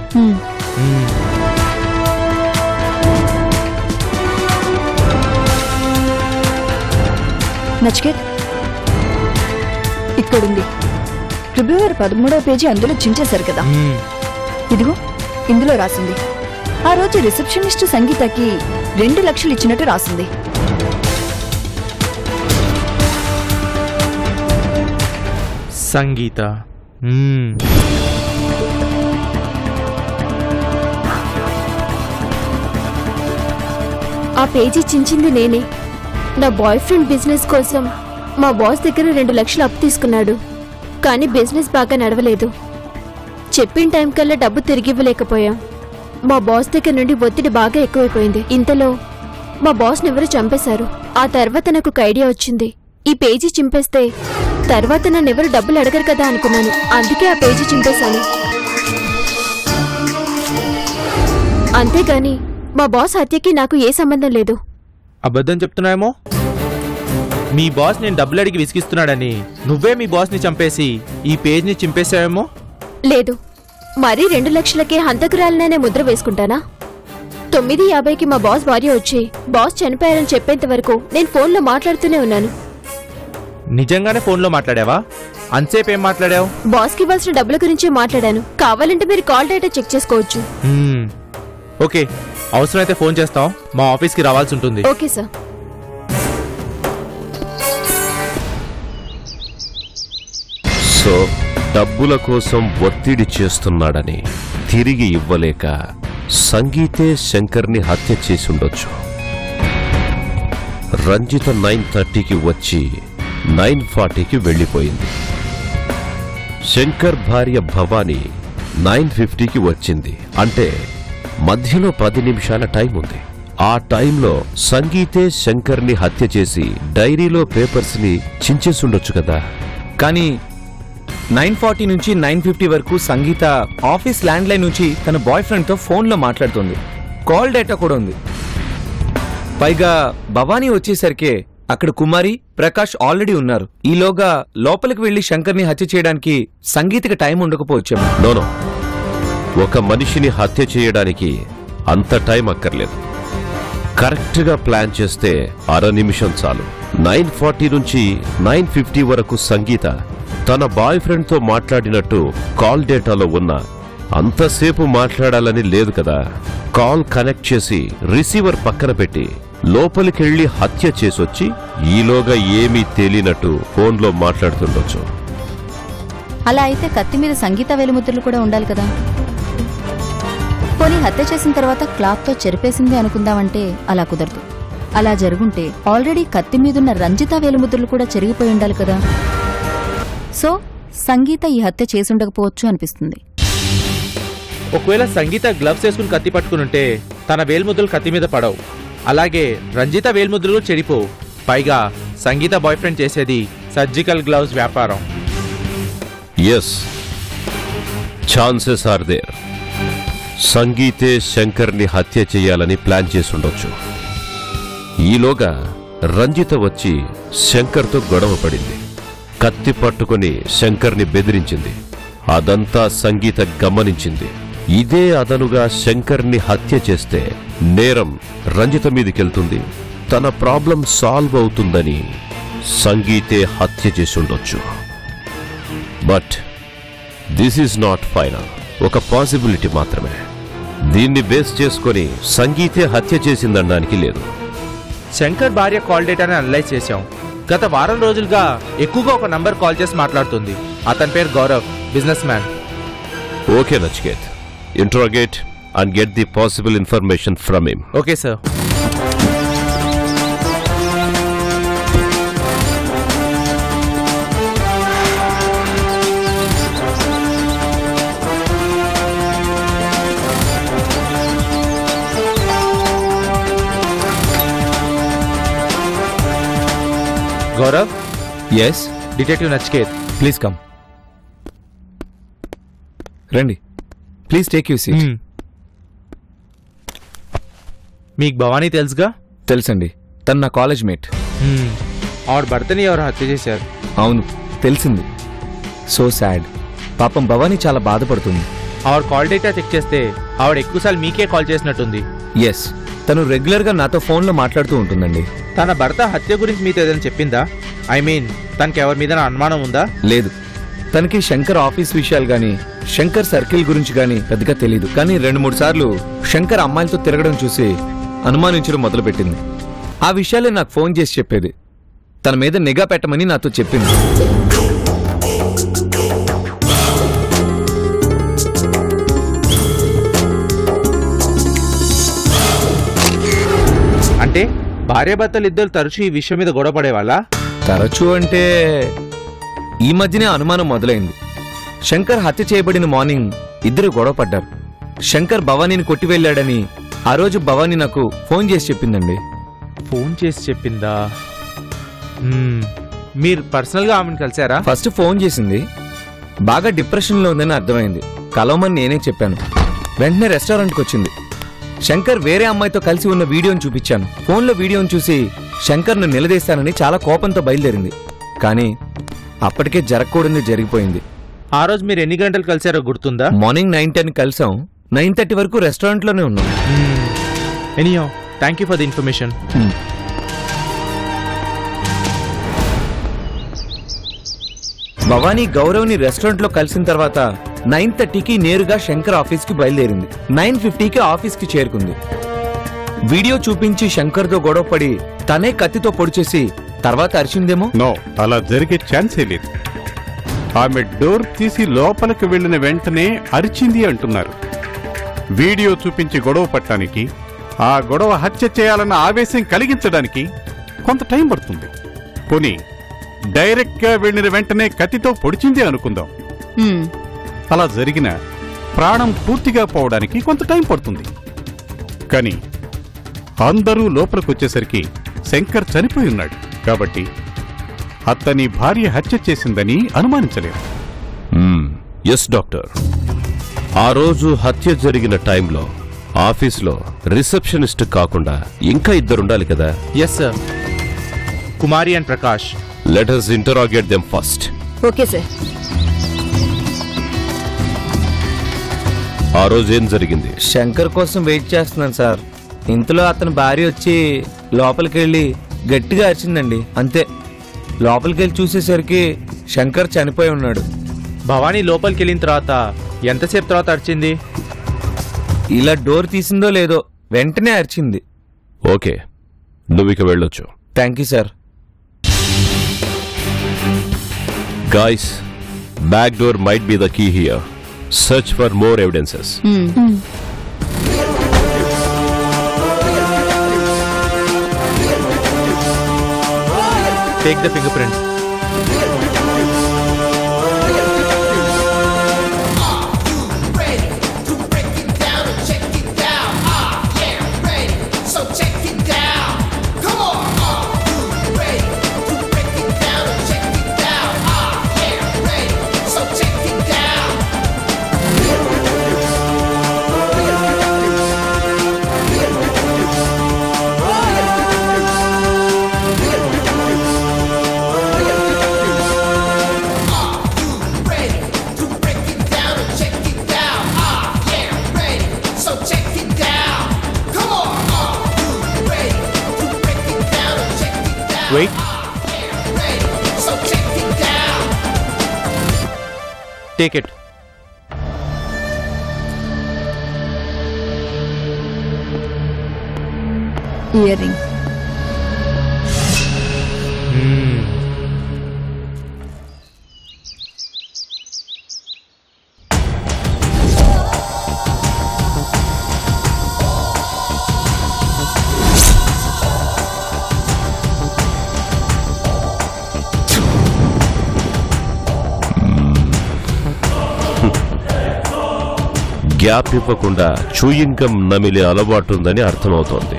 Nachiket, ఇక్కడుంది ఫిబ్రవరి 13వ పేజీ. అందులో చించేశారు కదా. ఇదిగో ఇందులో రాసింది. ఆ రోజు రిసెప్షనిస్ట్ సంగీతకి 2 లక్షలు ఇచ్చినట్టు రాసింది. సంగీత. ఆ పేజీ చించింది నేనే. నా బాయ్ ఫ్రెండ్ బిజినెస్ కోసం మా బాస్ దగ్గర 2 లక్షలు అప్పు తీసుకున్నాడు. కానీ బిజినెస్ బాగా నడవలేదు. చెప్పిన టైం కల్లా డబ్బు తిరిగివ్వలేకపోయాం. మా బాస్ దగ్గర నుండి ఒత్తిడి బాగా ఎక్కువైపోయింది. ఇంతలో మా బాస్ని ఎవరో చంపేశారు. ఆ తర్వాత నాకు ఒక ఐడియా వచ్చింది. ఈ పేజీ చింపేస్తే తర్వాత నన్ను ఎవరు డబ్బులు అడగరు కదా అనుకున్నాను. అందుకే ఆ పేజీ చింపేశాను. అంతేగాని మా బాస్ హత్యకి నాకు ఏ సంబంధం లేదు. అబద్ధం చెప్తున్నాయేమో. మీ బాస్ నేను డబ్బులు అడిగి విసిగిస్తున్నాడని నువ్వే మీ బాస్ని చంపేసి ఈ పేజ్ని చింపేశావేమో. లేదు, మరీ 2 లక్షలకే హంతకురాలనే ముద్ర వేసుకుంటానా? 9:50కి మా బాస్ భార్య వచ్చి బాస్ చనిపోయారని చెప్పేంత వరకు నేను ఫోన్లో మాట్లాడుతూనే ఉన్నాను. నిజంగానే ఫోన్లో మాట్లాడావా? అంతసేపు ఏం మాట్లాడావు? బాస్కి ఇవ్వాల్సిన డబ్బుల గురించే మాట్లాడాను. కావాలంటే మీరు కాల్ డేటా చెక్ చేసుకోవచ్చు. ఓకే, అవసరమైతే ఫోన్ చేస్తాం. మా ఆఫీస్కి రావాల్సి ఉంటుంది. Okay sir. సో డబ్బుల కోసం ఒత్తిడి చేస్తున్నాడని తిరిగి ఇవ్వలేక సంగీతే శంకర్ని హత్య చేసుండొచ్చు. రంజిత 9:30కి వచ్చి 9:40కి వెళ్లిపోయింది. శంకర్ భార్య భవానీ 9:50కి వచ్చింది. అంటే మధ్యలో 10 నిమిషాల టైం ఉంది. ఆ టైంలో సంగీతే శంకర్ని హత్య చేసి డైరీలో పేపర్స్ ని చించేసుండొచ్చు కదా. కానీ 9:40 నుంచి 9:50 వరకు సంగీత ఆఫీస్ ల్యాండ్ లైన్ నుంచి తన బాయ్ ఫ్రెండ్తో ఫోన్లో మాట్లాడుతుంది. కాల్ డేటా కూడా ఉంది. పైగా భవానీ వచ్చేసరికే అక్కడ కుమారి, ప్రకాష్ ఆల్రెడీ ఉన్నారు. ఈలోగా లోపలికి వెళ్లి శంకర్ని హత్య చేయడానికి సంగీతకి టైం ఉండకపోవచ్చేమో. నోనో, ఒక మనిషిని హత్య చేయడానికి అంత టైం అక్కర్లేదు. కరెక్ట్గా ప్లాన్ చేస్తే అర నిమిషం చాలు. 9:40 నుంచి 9:50 వరకు సంగీత తన బాయ్ ఫ్రెండ్తో మాట్లాడినట్టు కాల్ డేటాలో ఉన్న అంతసేపు మాట్లాడాలని లేదు కదా. కాల్ కనెక్ట్ చేసి రిసీవర్ పక్కన పెట్టి లోపలికెళ్లి హత్య చేసొచ్చి ఈలోగా ఏమీ తెలియనట్టు ఫోన్లో మాట్లాడుతుండొచ్చు. అలా అయితే కత్తి మీద సంగీత వేలిముద్రలు కూడా ఉండాలి కదా. పోనీ హత్య చేసిన తర్వాత క్లాత్తో చెరిపేసింది అనుకుందామంటే అలా కుదరదు. అలా జరుగుంటే ఆల్రెడీ కత్తి మీదున్న రంజిత వేలిముద్రలు కూడా చెరిగిపోయి ఉండాలి కదా. సో సంగీత ఈ హత్య చేసుండకపోవచ్చు అనిపిస్తుంది. ఒకవేళ సంగీత గ్లవ్స్ వేసుకుని కత్తి పట్టుకునుంటే తన వేలిముద్రలు కత్తి మీద పడవు. అలాగే రంజిత వేలిముద్రలు చెడిపోవు. పైగా సంగీత బాయ్ ఫ్రెండ్ చేసేది సర్జికల్ గ్లవ్స్ వ్యాపారం. Yes, chances are there. సంగీతే శంకర్ని హత్య చేయాలని ప్లాన్ చేసుండొచ్చు. ఈలోగా రంజిత వచ్చి శంకర్తో గొడవ పడింది. కత్తి పట్టుకుని శంకర్ని బెదిరించింది. అదంతా సంగీత గమనించింది. ఇదే అదనుగా శంకర్ని హత్య చేస్తే నేరం రంజిత మీదికెళ్తుంది. తన ప్రాబ్లం సాల్వ్ అవుతుందని సంగీతే హత్య చేసుండొచ్చు. But this is not final. ఒక పాసిబిలిటీ మాత్రమే. దీన్ని బేస్ చేసుకొని సంగీతే హత్య చేసిందనడానికి లేదు. శంకర్ భార్య కాల్ డేటాని అనలైజ్ చేశాం. గత వారం రోజులుగా ఎక్కువగా ఒక నంబర్ కాల్ చేసి మాట్లాడుతుంది. అతని పేరు Gaurav, business man. Okay Nachiket, interrogate and get the possible information from him. Okay sir. Gaurav. Yes. Detective Nachiket. Please come. రండి. Please take you seat. మీకు భవానీ తెలుసుగా? తెలుసండి, తను నా కాలేజ్ మేట్. ఆవిడ భర్తని ఎవరు హత్య చేశారు? అవును, తెలిసింది. So sad. పాపం భవానీ చాలా బాధపడుతుంది. ఆవిడ కాల్ డేటా చెక్ చేస్తే ఆవిడ ఎక్కువసార్లు మీకే కాల్ చేసినట్టుంది. ఎస్, తను రెగ్యులర్గా నాతో ఫోన్లో మాట్లాడుతూ ఉంటుందండి. తన భర్త హత్య గురించి మీతో ఏదైనా చెప్పిందా? ఐ మీన్ తనకి ఎవరి మీద అనుమానం ఉందా? లేదు, తనకి శంకర్ ఆఫీస్ విషయాలు గానీ శంకర్ సర్కిల్ గురించి గానీ పెద్దగా తెలీదు. కానీ 2-3 సార్లు శంకర్ అమ్మాయిలతో తిరగడం చూసి అనుమానించడం మొదలుపెట్టింది. ఆ విషయాలే నాకు ఫోన్ చేసి చెప్పేది. తన మీద నిఘా పెట్టమని నాతో చెప్పింది. అంటే భార్యాభర్తలు ఇద్దరు తరచూ ఈ విషయం మీద గొడవ పడేవాళ్ళ? తరచూ అంటే ఈ మధ్యనే అనుమానం మొదలైంది. శంకర్ హత్య చేయబడిన మార్నింగ్ ఇద్దరు గొడవ పడ్డారు. శంకర్ భవానీని కొట్టి వెళ్ళాడని ఆ రోజు భవానీ నాకు ఫోన్ చేసి చెప్పిందండి. ఫోన్ చేసి చెప్పిందా? మీరు పర్సనల్గా ఆమెను కలిసారా? ఫస్ట్ ఫోన్ చేసింది. బాగా డిప్రెషన్లో ఉందని అర్థమైంది. కలవమని నేనే చెప్పాను. వెంటనే రెస్టారెంట్కి వచ్చింది. శంకర్ వేరే అమ్మాయితో కలిసి ఉన్న వీడియోని చూపించాను. ఫోన్లో వీడియోని చూసి శంకర్ను నిలదీస్తానని చాలా కోపంతో బయలుదేరింది. కానీ అప్పటికే జరగకూడదు జరిగిపోయింది. ఆ రోజు మీరు ఎన్ని గంటలు కలిసారో గుర్తుందా? మార్నింగ్ 9-10 కలిసాం. 9:30 వరకు రెస్టారెంట్లోనే ఉన్నాం. Anyhow, thank you for the information. Bhavani గౌరవ్ని రెస్టారెంట్లో కలిసిన తర్వాత 9:30కి నేరుగా శంకర్ ఆఫీస్కి బయలుదేరింది. 9:50కి ఆఫీస్కి చేరుకుంది. వీడియో చూపించి శంకర్తో గొడవపడి తనే కత్తితో పొడిచేసి తర్వాత అరిచిందేమో. నో, అలా జరిగే ఛాన్సే లేదు. ఆమె డోర్ తీసి లోపలికి వెళ్లిన వెంటనే అరిచింది అంటున్నారు. వీడియో చూపించి గొడవ పట్టడానికి, ఆ గొడవ హత్య చేయాలన్న ఆవేశం కలిగించడానికి కొంత టైం పడుతుంది. పోనీ డైరెక్ట్ గా వెళ్లిన వెంటనే కత్తితో పొడిచింది అనుకుందాం. అలా జరిగిన ప్రాణం పూర్తిగా పోవడానికి కొంత టైం పడుతుంది. కానీ అందరూ లోపలికొచ్చేసరికి శంకర్ చనిపోయి ఉన్నాడు. కాబట్టి అతని భార్య హత్య చేసిందని అనుమానించలేరు. ఎస్ డాక్టర్, ఆ రోజు హత్య జరిగిన టైంలో ఆఫీస్లో రిసెప్షనిస్ట్ కాకుండా ఇంకా ఇద్దరుండాలి కదా? Yes sir, Kumari and Prakash. Let us interrogate them first. Okay sir. ఆ రోజు ఏం జరిగింది? శంకర్ కోసం వెయిట్ చేస్తున్నాను సార్. ఇంతలో అతని భార్య వచ్చి లోపలికి వెళ్ళి గట్టిగా అరిచిందండి. అంతే. లోపలికి వెళ్ళి చూసేసరికి శంకర్ చనిపోయి ఉన్నాడు. భవానీ లోపలికి వెళ్ళిన తర్వాత ఎంతసేపు తర్వాత అరిచింది? ఇలా డోర్ తీసిందో లేదో వెంటనే అరిచింది. ఓకే, నువ్వు ఇక వెళ్ళొచ్చు. Thank you sir. Guys, back door might be the key here. Search for more evidences. Take the fingerprints. Wait. Take it. Earring. Gap ఇవ్వకుండా చూయింగం నమిలే అలవాటుందని అర్థమవుతోంది.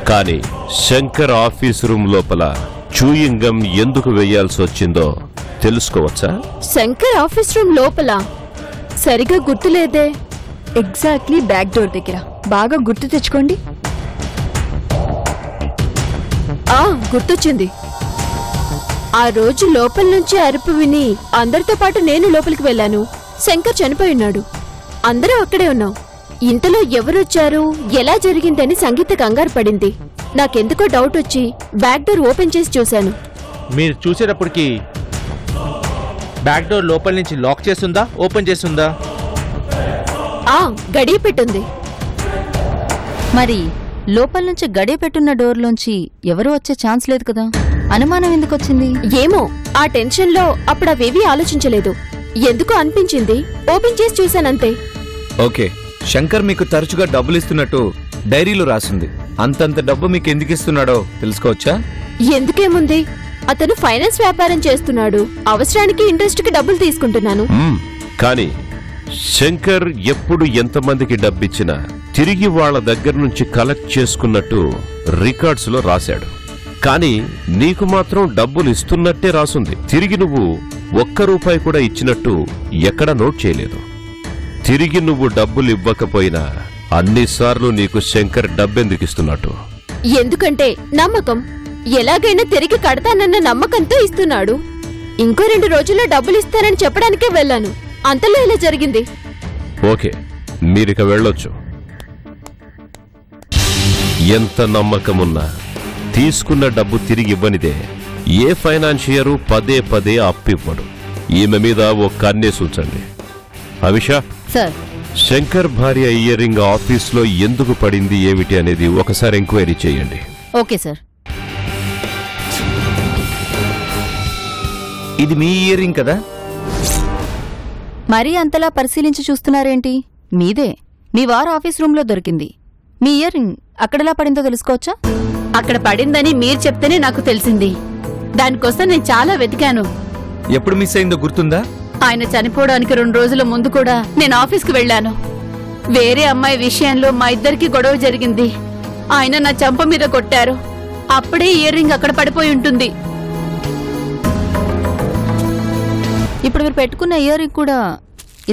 కానీ శంకర్ ఆఫీస్ రూమ్ లోపల చూయింగం ఎందుకు వేయాల్సి వచ్చిందో తెలుసుకోవచ్చా? శంకర్ ఆఫీస్ రూమ్ లోపల సరిగా గుర్తులేదే. ఎగ్జాక్ట్లీ బ్యాక్ డోర్ దగ్గర. బాగా గుర్తు తెచ్చుకోండి. గుర్తొచ్చింది. ఆ రోజు లోపల నుంచి అరుపు విని అందరితో పాటు నేను లోపలికి వెళ్ళాను. శంకర్ చనిపోయినాడు. అందరూ అక్కడే ఉన్నాం. ఇంతలో ఎవరొచ్చారు, ఎలా జరిగిందని సంగీత కంగారు పడింది. నాకెందుకో డౌట్ వచ్చి బ్యాక్ డోర్ ఓపెన్ చేసి చూశాను. మీరు చూసేటప్పటికి బ్యాక్ డోర్ లోపల నుంచి లాక్ చేస్తుందా, ఓపెన్ చేస్తుందా? గడియ పెట్టుంది. మరి లోపల నుంచి గడియ పెట్టున్న డోర్లోంచి ఎవరూ వచ్చే ఛాన్స్ లేదు కదా. అనుమానం ఎందుకు వచ్చింది? ఏమో, ఆ టెన్షన్ లో అప్పుడు అవేవీ ఆలోచించలేదు. ఎందుకో అనిపించింది, ఓపెన్ చేసి చూశానంతే. ఓకే, శంకర్ మీకు తరచుగా డబ్బులు ఇస్తున్నట్టు డైరీలో రాసింది. అంతంత డబ్బు మీకు ఎందుకు ఇస్తున్నాడో తెలుసుకోవచ్చా? ఎందుకేముంది, అతను ఫైనాన్స్ వ్యాపారం చేస్తున్నాడు. అవసరానికి ఇంట్రెస్ట్ కి డబ్బులు తీసుకుంటున్నాను. కానీ శంకర్ ఎప్పుడు ఎంతమందికి డబ్బిచ్చినా తిరిగి వాళ్ళ దగ్గర నుంచి కలెక్ట్ చేసుకున్నట్టు రికార్డ్స్ లో రాశాడు. కానీ నీకు మాత్రం డబ్బులు ఇస్తున్నట్టే రాసుంది. తిరిగి నువ్వు ₹1 కూడా ఇచ్చినట్టు ఎక్కడా నోట్ చేయలేదు. తిరిగి నువ్వు డబ్బులు ఇవ్వకపోయినా అన్నిసార్లు నీకు శంకర్ డబ్బెందుకు ఇస్తున్నట్టు? ఎందుకంటే నమ్మకం. ఎలాగైనా తిరిగి కడతానన్న నమ్మకంతో ఇస్తున్నాడు. ఇంకో 2 రోజుల్లో డబ్బులు ఇస్తానని చెప్పడానికే వెళ్ళాను. అంతలో ఇలా జరిగింది. ఓకే, మీరిక వెళ్ళొచ్చు. ఎంత నమ్మకమున్నా తీసుకున్న డబ్బు తిరిగి ఇవ్వనిదే ఏ ఫైనాన్షియరు పదే పదే అప్పివ్వడు. ఈమె మీద ఓ కన్నేసి ఉంచండి. అవిషా సార్, శంకర్ భార్య ఇయరింగ్ ఆఫీస్లో ఎందుకు పడింది ఏమిటి అనేది ఒకసారి ఎంక్వైరీ చేయండి. Okay sir. ఇది మీ ఇయరింగ్ కదా? మరీ అంతలా పరిశీలించి చూస్తున్నారేంటి? మీదే. మీ వారు ఆఫీస్ రూమ్లో దొరికింది. మీ ఇయరింగ్ అక్కడలా పడిందో తెలుసుకోవచ్చా? అక్కడ పడిందని మీరు చెప్తేనే నాకు తెలిసింది. దానికోసం నేను చాలా వెతికాను. ఎప్పుడు మిస్ అయిందో గుర్తుందా? ఆయన చనిపోవడానికి 2 రోజుల ముందు కూడా నేను ఆఫీస్కి వెళ్ళాను. వేరే అమ్మాయి విషయంలో మా ఇద్దరికి గొడవ జరిగింది. ఆయన నా చంప మీద కొట్టారు. అప్పుడే ఇయర్ రింగ్ అక్కడ పడిపోయి ఉంటుంది. ఇప్పుడు మీరు పెట్టుకున్న ఇయర్ రింగ్ కూడా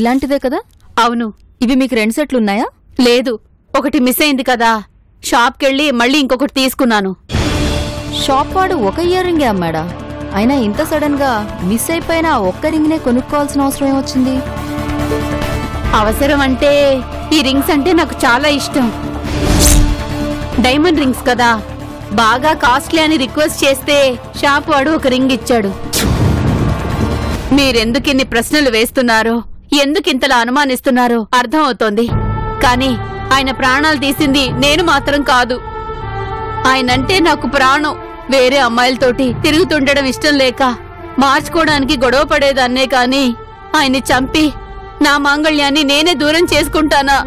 ఇలాంటిదే కదా? అవును. ఇవి మీకు 2 సెట్లున్నాయా? లేదు, ఒకటి మిస్ అయింది కదా. షాప్కెళ్ళి మళ్ళీ ఇంకొకటి తీసుకున్నాను. షాప్ వాడు ఒక ఇయర్ రింగే అమ్మాడా? అయినా ఇంత సడన్ గా మిస్ అయిపోయిన ఒక్క రింగ్నే కొనుక్కోవాల్సిన అవసరం ఏమొచ్చింది? అవసరం అంటే ఈ రింగ్స్ అంటే నాకు చాలా ఇష్టం. డైమండ్ రింగ్స్ కదా, బాగా కాస్ట్లీ అని రిక్వెస్ట్ చేస్తే షాప్ వాడు ఒక రింగ్ ఇచ్చాడు. మీరెందుకు ఇన్ని ప్రశ్నలు వేస్తున్నారో, ఎందుకింతలా అనుమానిస్తున్నారో అర్థం అవుతోంది. కానీ ఆయన ప్రాణాలు తీసింది నేను మాత్రం కాదు. ఆయనంటే నాకు ప్రాణం. వేరే అమ్మాయిలతోటి తిరుగుతుండడం ఇష్టం లేక మార్చుకోవడానికి గొడవ పడేదాన్నే కాని ఆయన్ని చంపి నా మాంగళ్యాన్ని నేనే దూరం చేసుకుంటానా?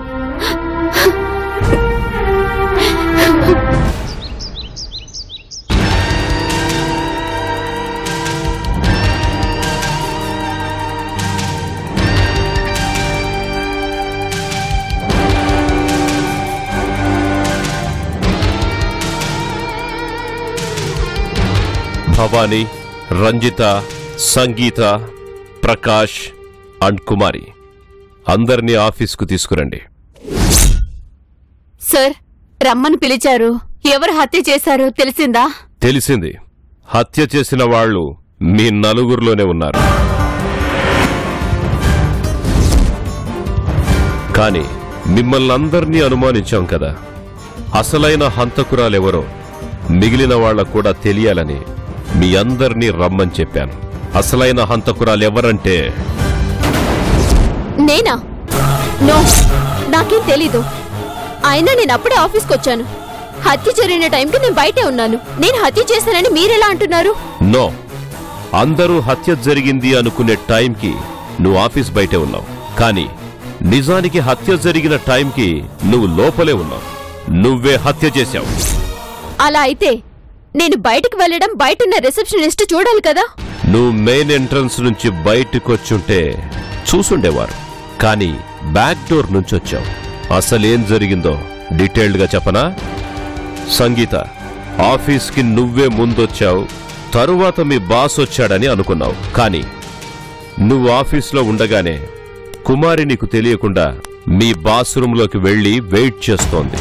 భవానీ, రంజిత, సంగీత, ప్రకాష్ అండ్ కుమారి అందరినీ ఆఫీస్కు తీసుకురండి. సార్, రమ్మని పిలిచారు. ఎవరు హత్య చేశారో తెలిసిందా? తెలిసింది. హత్య చేసిన వాళ్ళు మీ నలుగురిలోనే ఉన్నారు. కానీ మిమ్మల్ని అందరినీ అనుమానించాం కదా, అసలైన హంతకురాలెవరో మిగిలిన వాళ్లకు కూడా తెలియాలని మీ అందరినీ రమ్మని చెప్పాను. అసలైన హంతకురాలెవరంటే నేనా? నో, నాకేం తెలీదు. అయినా నేను అప్పుడే ఆఫీస్కి వచ్చాను. హత్య జరిగిన టైంకి నేను బయటే ఉన్నాను. నేను హత్య చేశానని మీరెలా అంటున్నారు? నో, అందరూ హత్య జరిగింది అనుకునే టైంకి నువ్వు ఆఫీస్ బయటే ఉన్నావు. కానీ నిజానికి హత్య జరిగిన టైంకి నువ్వు లోపలే ఉన్నావు. నువ్వే హత్య చేశావు. అలా అయితే నేను బయటికి వెళ్ళడం బయటున్న రిసెప్షనిస్ట్ చూడాలి కదా. నువ్వు మెయిన్ ఎంట్రన్స్ నుంచి బయటకొచ్చుంటే చూసుండేవారు. కానీ బ్యాక్ డోర్ నుంచి వచ్చావు. అసలేం జరిగిందో డీటెయిల్డ్ గా చెప్పనా? సంగీత, ఆఫీస్కి నువ్వే ముందొచ్చావు. తరువాత మీ బాస్ వచ్చాడని అనుకున్నావు. కానీ నువ్వు ఆఫీస్లో ఉండగానే కుమారి నీకు తెలియకుండా మీ బాస్ రూంలోకి వెళ్లి వెయిట్ చేస్తోంది.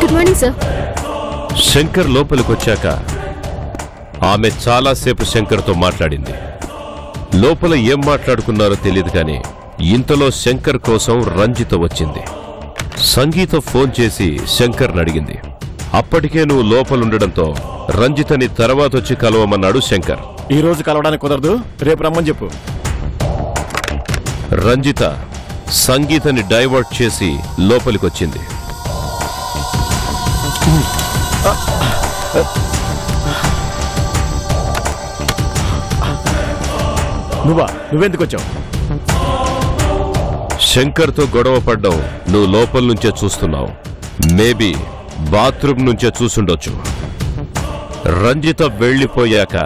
Good morning sir. శంకర్ లోపలికొచ్చాక ఆమె చాలాసేపు శంకర్తో మాట్లాడింది. లోపల ఏం మాట్లాడుకున్నారో తెలియదు కానీ ఇంతలో శంకర్ కోసం రంజిత వచ్చింది. సంగీత ఫోన్ చేసి శంకర్ని అడిగింది. అప్పటికే నువ్వు లోపలుండడంతో రంజితని తర్వాతొచ్చి కలవమన్నాడు శంకర్. ఈ రోజు కలవడానికి కుదరదు, రేపు రమ్మని చెప్పు. రంజిత సంగీతని డైవర్ట్ చేసి లోపలికొచ్చింది. నువ్వెందుకు వచ్చావు? శంకర్తో గొడవ పడ్డం నువ్వు లోపల నుంచే చూస్తున్నావు. మేబీ బాత్రూమ్ నుంచే చూసుండొచ్చు. రంజిత వెళ్లిపోయాక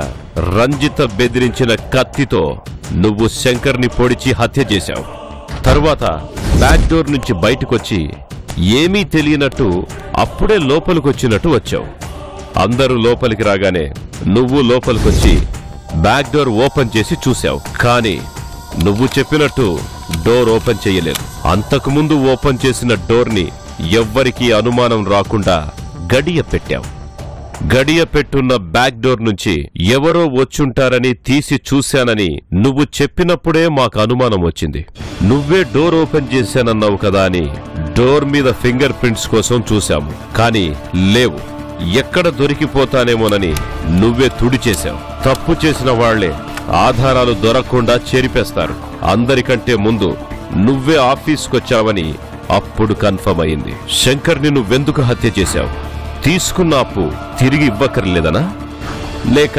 రంజిత బెదిరించిన కత్తితో నువ్వు శంకర్ని పొడిచి హత్య చేశావు. తరువాత బ్యాక్ డోర్ నుంచి బయటకొచ్చి ఏమీ తెలియనట్టు అప్పుడే లోపలికొచ్చినట్టు వచ్చావు. అందరూ లోపలికి రాగానే నువ్వు లోపలికొచ్చి బ్యాక్ డోర్ ఓపెన్ చేసి చూశావు. కానీ నువ్వు చెప్పినట్టు డోర్ ఓపెన్ చెయ్యలేదు. అంతకుముందు ఓపెన్ చేసిన డోర్ని ఎవ్వరికీ అనుమానం రాకుండా గడియ పెట్టావు. గడియ పెట్టున్న బ్యాక్ డోర్ నుంచి ఎవరో వచ్చుంటారని తీసి చూశానని నువ్వు చెప్పినప్పుడే మాకు అనుమానం వచ్చింది. నువ్వే డోర్ ఓపెన్ చేశానన్నావు కదా అని డోర్ మీద ఫింగర్ ప్రింట్స్ కోసం చూశాము. కానీ లేవు. ఎక్కడ దొరికిపోతానేమోనని నువ్వే తుడిచేశావు. తప్పు చేసిన వాళ్లే ఆధారాలు దొరకకుండా చెరిపేస్తారు. అందరికంటే ముందు నువ్వే ఆఫీస్కొచ్చావని అప్పుడు కన్ఫర్మ్ అయింది. శంకర్ని నువ్వెందుకు హత్య చేశావు? తీసుకున్న అప్పు తిరిగి ఇవ్వక్కర్లేదనా, లేక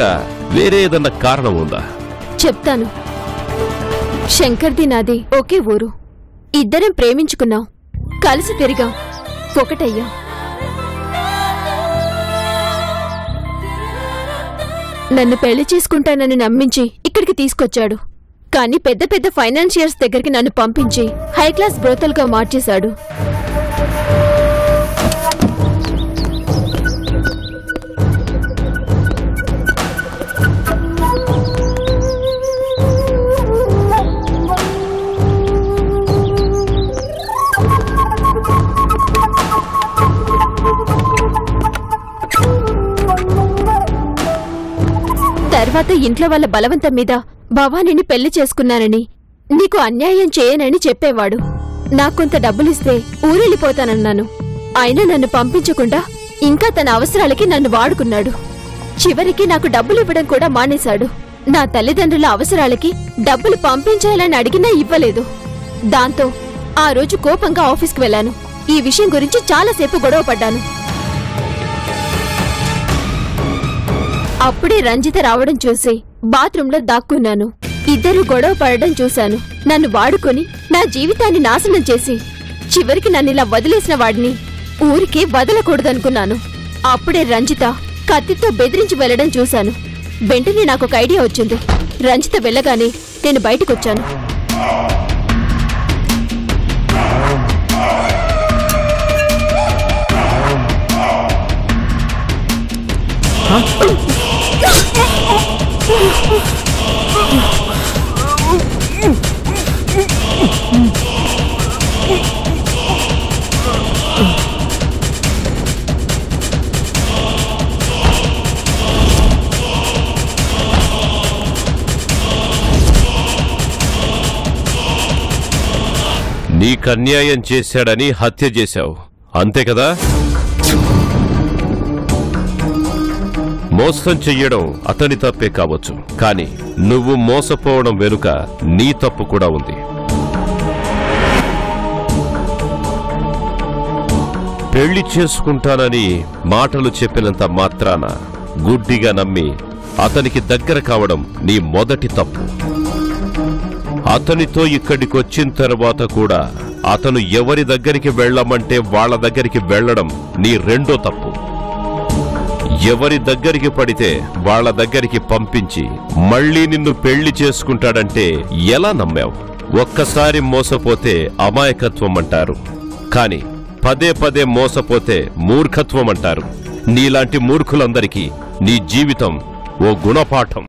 వేరే ఏదన్నా కారణం ఉందా? చెప్తాను. శంకర్ది నాది ఒకే ఊరు. ఇద్దరం ప్రేమించుకున్నాం, కలిసి తిరిగాం, ఒకటయ్యాం. నన్ను పెళ్లి చేసుకుంటానని నమ్మించి ఇక్కడికి తీసుకొచ్చాడు. కానీ పెద్ద పెద్ద ఫైనాన్షియర్స్ దగ్గరికి నన్ను పంపించి హై క్లాస్ బ్రోతల్గా మార్చేశాడు. తర్వాత ఇంట్లో వాళ్ళ బలవంతం మీద భవానీని పెళ్లి చేసుకున్నానని నీకు అన్యాయం చేయనని చెప్పేవాడు. నాకొంత డబ్బులిస్తే ఊరెళ్ళిపోతానన్నాను. అయినా నన్ను పంపించకుండా ఇంకా తన అవసరాలకి నన్ను వాడుకున్నాడు. చివరికి నాకు డబ్బులివ్వడం కూడా మానేశాడు. నా తల్లిదండ్రుల అవసరాలకి డబ్బులు పంపించాలని అడిగినా ఇవ్వలేదు. దాంతో ఆ రోజు కోపంగా ఆఫీస్కి వెళ్లాను. ఈ విషయం గురించి చాలాసేపు గొడవ పడ్డాను. అప్పుడే రంజిత రావడం చూసి బాత్రూంలో దాక్కున్నాను. ఇద్దరు గొడవ పడడం చూశాను. నన్ను వాడుకొని నా జీవితాన్ని నాశనం చేసి చివరికి నన్నిలా వదిలేసిన వాడిని ఊరికే వదలకూడదనుకున్నాను. అప్పుడే రంజిత కత్తితో బెదిరించి వెళ్లడం చూశాను. వెంటనే నాకు ఒక ఐడియా వచ్చింది. రంజిత వెళ్ళగానే నేను బయటకొచ్చాను. నీకన్యాయం చేశాడని హత్య చేశావు, అంతే కదా? మోసం చెయ్యడం అతని తప్పే కావచ్చు, కానీ నువ్వు మోసపోవడం వెనుక నీ తప్పు కూడా ఉంది. పెళ్లి చేసుకుంటానని మాటలు చెప్పినంత మాత్రాన గుడ్డిగా నమ్మి అతనికి దగ్గర కావడం నీ మొదటి తప్పు. అతనితో ఇక్కడికొచ్చిన తర్వాత కూడా అతను ఎవరి దగ్గరికి వెళ్ళమంటే వాళ్ళ దగ్గరికి వెళ్లడం నీ రెండో తప్పు. ఎవరి దగ్గరికి పడితే వాళ్ళ దగ్గరికి పంపించి మళ్లీ నిన్ను పెళ్లి చేసుకుంటాడంటే ఎలా నమ్మావు? ఒక్కసారి మోసపోతే అమాయకత్వం అంటారు, కాని పదే పదే మోసపోతే మూర్ఖత్వం అంటారు. నీలాంటి మూర్ఖులందరికీ నీ జీవితం ఓ గుణపాఠం.